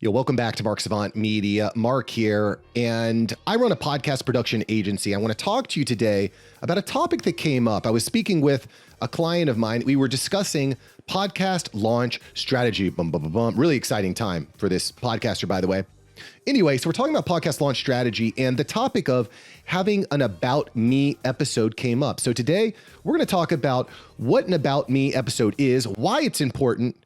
Welcome back to Mark Savant Media. Mark here, and I run a podcast production agency. I want to talk to you today about a topic that came up. I was speaking with a client of mine. We were discussing podcast launch strategy. Really exciting time for this podcaster, by the way. Anyway, so we're talking about podcast launch strategy, and the topic of having an About Me episode came up. So today, we're going to talk about what an About Me episode is, why it's important,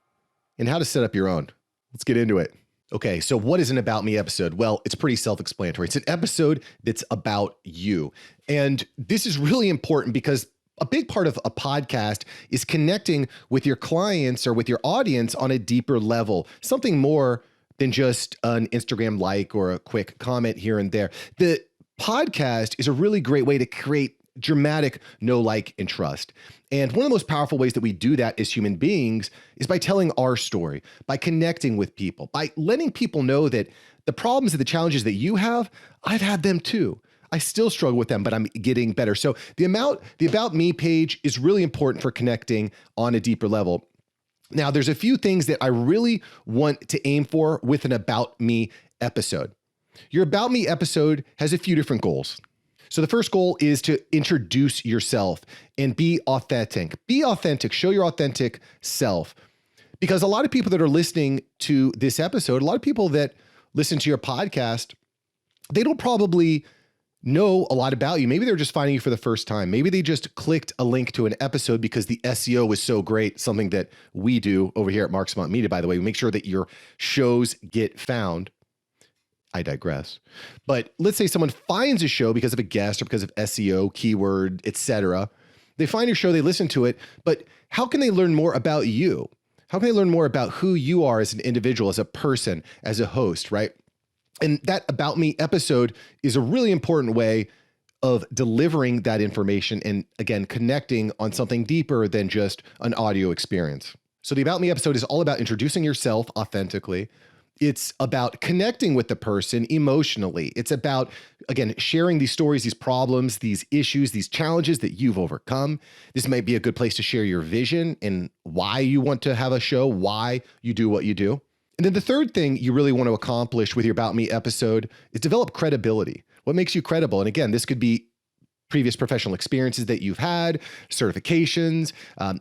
and how to set up your own. Let's get into it. Okay, so what is an About Me episode? Well, it's pretty self-explanatory. It's an episode that's about you. And this is really important because a big part of a podcast is connecting with your clients or with your audience on a deeper level, something more than just an Instagram like or a quick comment here and there. The podcast is a really great way to create dramatic know, like, and trust. And one of the most powerful ways that we do that as human beings is by telling our story, by connecting with people, by letting people know that the problems and the challenges that you have, I've had them too. I still struggle with them, but I'm getting better. So the About Me page is really important for connecting on a deeper level. Now, there's a few things that I really want to aim for with an About Me episode. Your About Me episode has a few different goals. So the first goal is to introduce yourself and be authentic. Be authentic, show your authentic self. Because a lot of people that are listening to this episode, a lot of people that listen to your podcast, they don't probably know a lot about you. Maybe they're just finding you for the first time. Maybe they just clicked a link to an episode because the SEO was so great, something that we do over here at Mark Savant Media, by the way. We make sure that your shows get found. I digress. But let's say someone finds a show because of a guest or because of SEO, keyword, etc. They find your show, they listen to it, but how can they learn more about you? How can they learn more about who you are as an individual, as a person, as a host, right? And that About Me episode is a really important way of delivering that information and, again, connecting on something deeper than just an audio experience. So the About Me episode is all about introducing yourself authentically. It's about connecting with the person emotionally. It's about, again, sharing these stories, these problems, these issues, these challenges that you've overcome. This might be a good place to share your vision and why you want to have a show, why you do what you do. And then the third thing you really want to accomplish with your About Me episode is develop credibility. What makes you credible? And again, this could be previous professional experiences that you've had, certifications,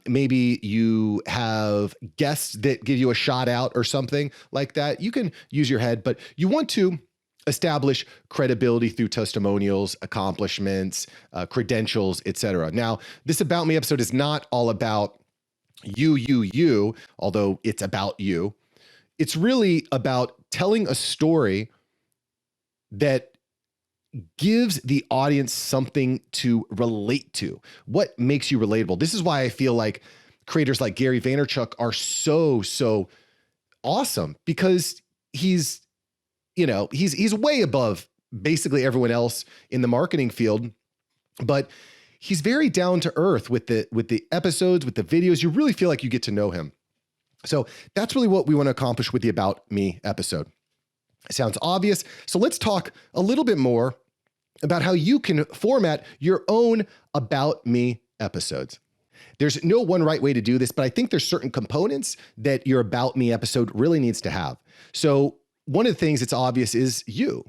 maybe you have guests that give you a shout out or something like that. You can use your head, but you want to establish credibility through testimonials, accomplishments, credentials, etc. Now, this About Me episode is not all about you, although it's about you. It's really about telling a story that gives the audience something to relate to. What makes you relatable? This is why I feel like creators like Gary Vaynerchuk are so awesome, because he's way above basically everyone else in the marketing field, but he's very down to earth with the episodes, with the videos. You really feel like you get to know him. So that's really what we want to accomplish with the About Me episode. Sounds obvious. So let's talk a little bit more about how you can format your own About Me episodes. There's no one right way to do this, but I think there's certain components that your About Me episode really needs to have. So one of the things that's obvious is you.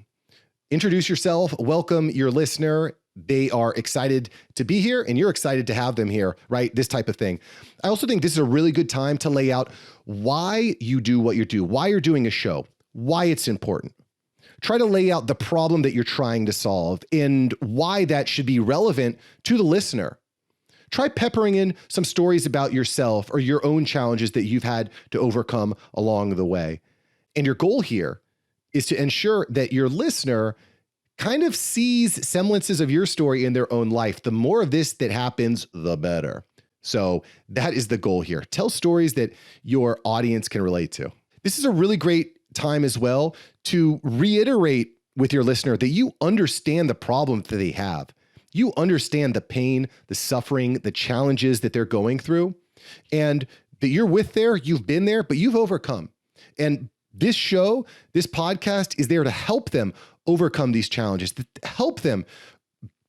Introduce yourself, welcome your listener. They are excited to be here and you're excited to have them here, right? This type of thing. I also think this is a really good time to lay out why you do what you do, why you're doing a show, why it's important. Try to lay out the problem that you're trying to solve and why that should be relevant to the listener. Try peppering in some stories about yourself or your own challenges that you've had to overcome along the way. And your goal here is to ensure that your listener kind of sees semblances of your story in their own life. The more of this that happens, the better. So that is the goal here. Tell stories that your audience can relate to. This is a really great time as well to reiterate with your listener that you understand the problem that they have. You understand the pain, the suffering, the challenges that they're going through, and that you're with there, you've been there, but you've overcome. And this show, this podcast is there to help them overcome these challenges, to help them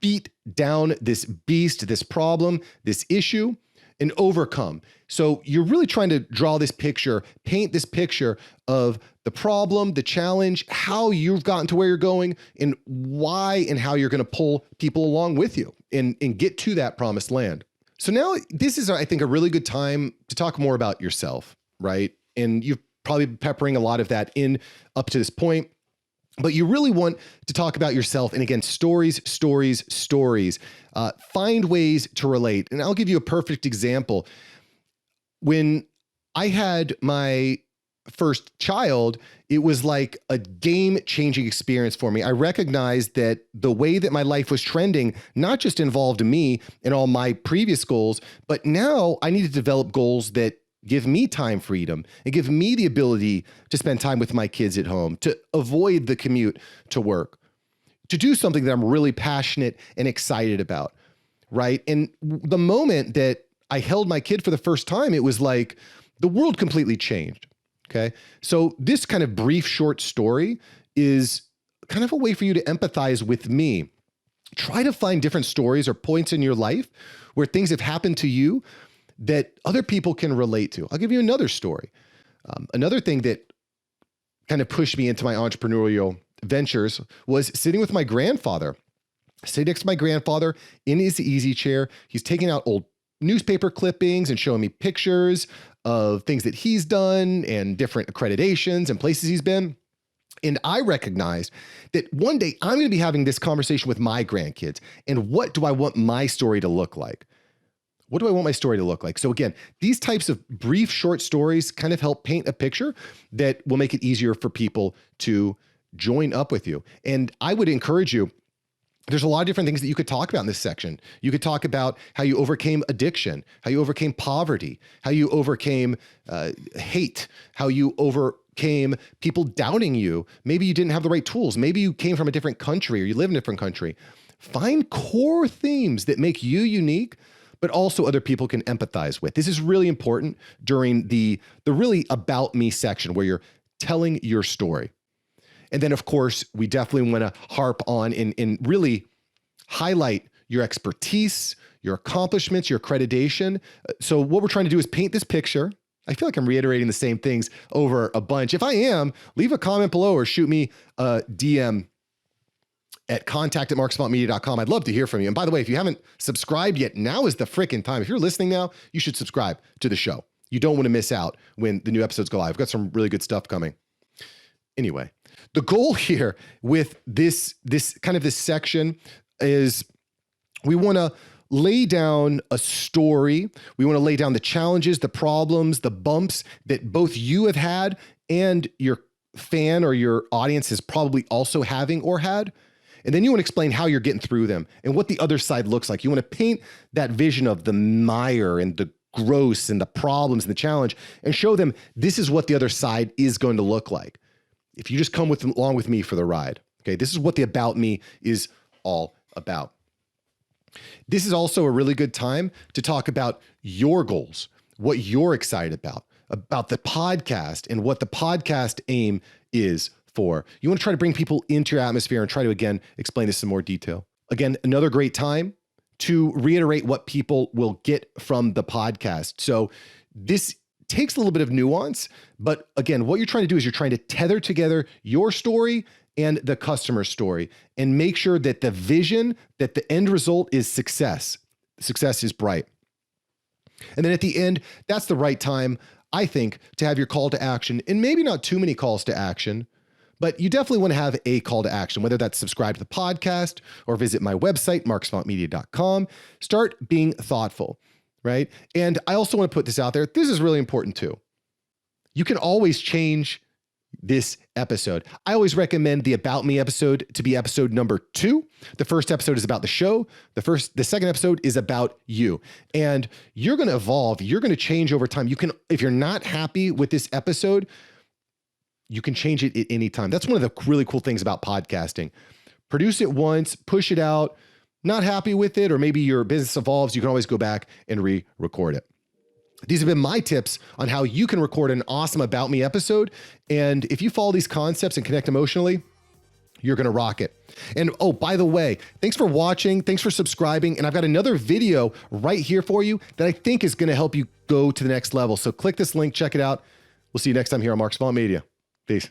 beat down this beast, this problem, this issue, and overcome. So you're really trying to draw this picture, paint this picture of the problem, the challenge, how you've gotten to where you're going, and why and how you're going to pull people along with you and get to that promised land. So now this is, I think, a really good time to talk more about yourself, right? And you've probably been peppering a lot of that in up to this point, but you really want to talk about yourself. And again, stories. Find ways to relate. And I'll give you a perfect example. When I had my first child, it was like a game-changing experience for me. I recognized that the way that my life was trending not just involved me and all my previous goals, but now I need to develop goals that give me time freedom and give me the ability to spend time with my kids at home, to avoid the commute to work, to do something that I'm really passionate and excited about, right? And the moment that I held my kid for the first time, it was like the world completely changed. Okay. So this kind of brief short story is kind of a way for you to empathize with me. Try to find different stories or points in your life where things have happened to you that other people can relate to. I'll give you another story. Another thing that kind of pushed me into my entrepreneurial ventures was sitting with my grandfather. Sitting next to my grandfather in his easy chair. He's taking out old newspaper clippings and showing me pictures of things that he's done and different accreditations and places he's been. And I recognized that one day I'm going to be having this conversation with my grandkids. And what do I want my story to look like? What do I want my story to look like? So again, these types of brief, short stories kind of help paint a picture that will make it easier for people to join up with you. And I would encourage you, there's a lot of different things that you could talk about in this section. You could talk about how you overcame addiction, how you overcame poverty, how you overcame hate, how you overcame people doubting you. Maybe you didn't have the right tools. Maybe you came from a different country or you live in a different country. Find core themes that make you unique, but also other people can empathize with. This is really important during the really about me section where you're telling your story. And then, of course, we definitely want to harp on and really highlight your expertise, your accomplishments, your accreditation. So what we're trying to do is paint this picture. I feel like I'm reiterating the same things over a bunch. If I am, leave a comment below or shoot me a DM at contact@marksavantmedia.com. I'd love to hear from you. And by the way, if you haven't subscribed yet, now is the freaking time. If you're listening now, you should subscribe to the show. You don't want to miss out when the new episodes go live. I've got some really good stuff coming. Anyway, the goal here with this section is we want to lay down a story. We want to lay down the challenges, the problems, the bumps that both you have had and your fan or your audience is probably also having or had. And then you want to explain how you're getting through them and what the other side looks like. You want to paint that vision of the mire and the gross and the problems and the challenge and show them this is what the other side is going to look like. If you just come along with me for the ride, okay, this is what the About Me is all about. This is also a really good time to talk about your goals, what you're excited about the podcast and what the podcast aim is for. You want to try to bring people into your atmosphere and try to, again, explain this in more detail. Again, another great time to reiterate what people will get from the podcast. So this takes a little bit of nuance, but again, what you're trying to do is you're trying to tether together your story and the customer story and make sure that the vision, that the end result is success. Success is bright. And then at the end, that's the right time, I think, to have your call to action, and maybe not too many calls to action, but you definitely want to have a call to action, whether that's subscribe to the podcast or visit my website, marksavantmedia.com. Start being thoughtful. Right? And I also want to put this out there. This is really important too. You can always change this episode. I always recommend the About Me episode to be episode number 2. The first episode is about the show. The second episode is about you. And you're going to evolve. You're going to change over time. You can, if you're not happy with this episode, you can change it at any time. That's one of the really cool things about podcasting. Produce it once, push it out. Not happy with it, or maybe your business evolves, you can always go back and re-record it. These have been my tips on how you can record an awesome About Me episode. And if you follow these concepts and connect emotionally, You're going to rock it. And oh, by the way, thanks for watching. Thanks for subscribing. And I've got another video right here for you that I think is going to help you go to the next level. So click this link, check it out. We'll see you next time here on Mark Savant Media. Peace.